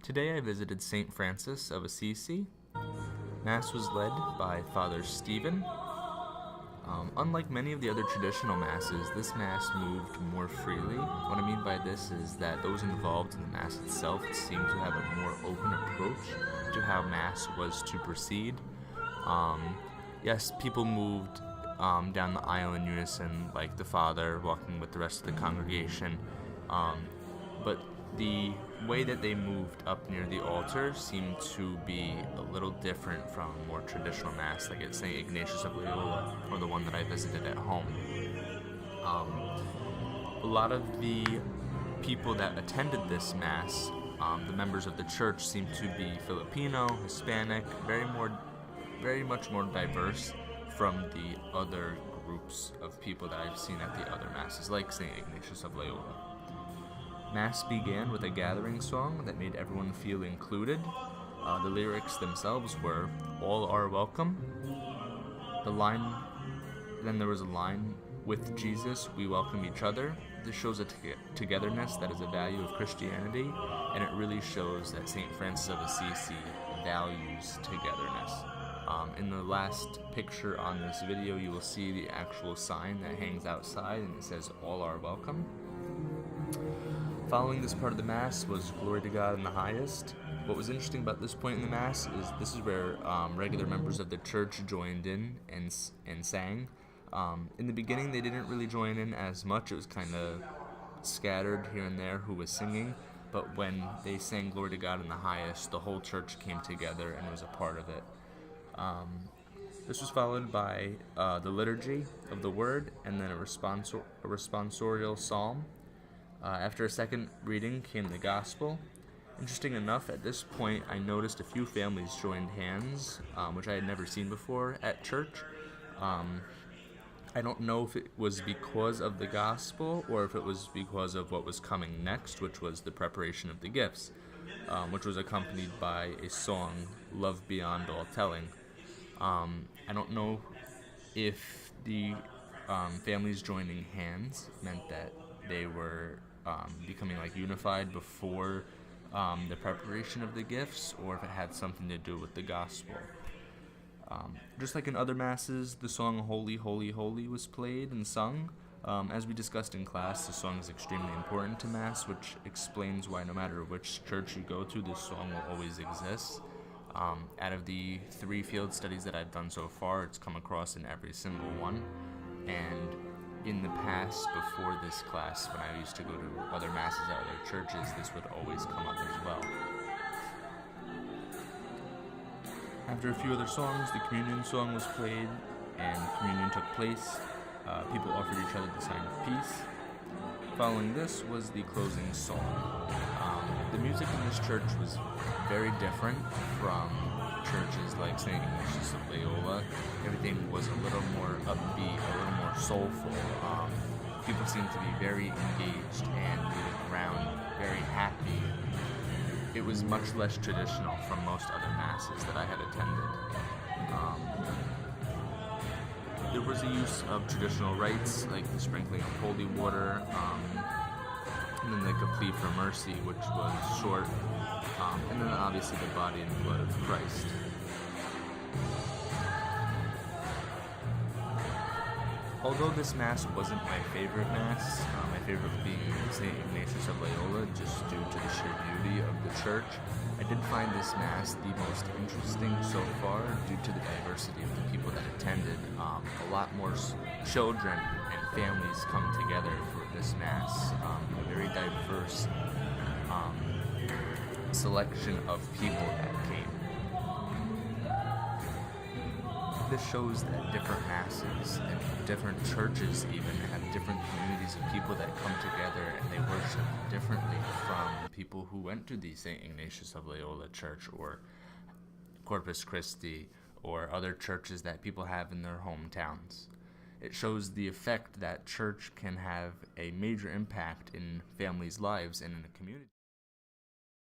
Today I visited St. Francis of Assisi. Mass was led by Father Stephen. Unlike many of the other traditional masses, this mass moved more freely. What I mean by this is that those involved in the mass itself seemed to have a more open approach to how mass was to proceed. Yes, people moved down the aisle in unison, like the father walking with the rest of the congregation, but the way that they moved up near the altar seemed to be a little different from a more traditional mass, like at St. Ignatius of Loyola, or the one that I visited at home. A lot of the people that attended this mass, the members of the church, seemed to be Filipino, Hispanic, very much more diverse from the other groups of people that I've seen at the other masses, like St. Ignatius of Loyola. Mass began with a gathering song that made everyone feel included. The lyrics themselves were, "All are welcome." Then there was a line, "With Jesus, we welcome each other." This shows a togetherness that is a value of Christianity, and it really shows that St. Francis of Assisi values togetherness. In the last picture on this video, you will see the actual sign that hangs outside, and it says, "All are welcome." Following this part of the Mass was Glory to God in the highest. What was interesting about this point in the Mass is this is where regular members of the church joined in and sang. In the beginning, they didn't really join in as much. It was kind of scattered here and there who was singing. But when they sang Glory to God in the highest, the whole church came together and was a part of it. This was followed by the liturgy of the word and then a responsorial psalm. After a second reading came the gospel. Interesting enough, at this point I noticed a few families joined hands, which I had never seen before at church. I don't know if it was because of the gospel or if it was because of what was coming next, which was the preparation of the gifts, which was accompanied by a song, "Love Beyond All Telling." I don't know if the families joining hands meant that they were becoming unified before the preparation of the gifts, or if it had something to do with the gospel. Just like in other masses, the song "Holy, Holy, Holy" was played and sung. As we discussed in class, the song is extremely important to Mass, which explains why no matter which church you go to, this song will always exist. Out of the 3 field studies that I've done so far, it's come across in every single one. And in the past, before this class, when I used to go to other masses at other churches, this would always come up as well. After a few other songs, the communion song was played and communion took place. People offered each other the sign of peace. Following this was the closing song. The music in this church was very different from churches like St. Ignatius of Loyola. Everything was a little more upbeat, a little more soulful. People seemed to be very engaged and moving around, very happy. It was much less traditional from most other masses that I had attended. There was a use of traditional rites, like the sprinkling of holy water, and then like a plea for mercy, which was short, and then obviously the body and blood of Christ. Although this Mass wasn't my favorite Mass, my favorite being St. Ignatius of Loyola, just due to the sheer beauty of the church, I did find this Mass the most interesting so far due to the diversity of the people that attended. A lot more children and families come together for this Mass. A very diverse selection of people that came. This shows that different masses and different churches even have different communities of people that come together and they worship differently from people who went to the St. Ignatius of Loyola Church or Corpus Christi or other churches that people have in their hometowns. It shows the effect that church can have a major impact in families' lives and in a community.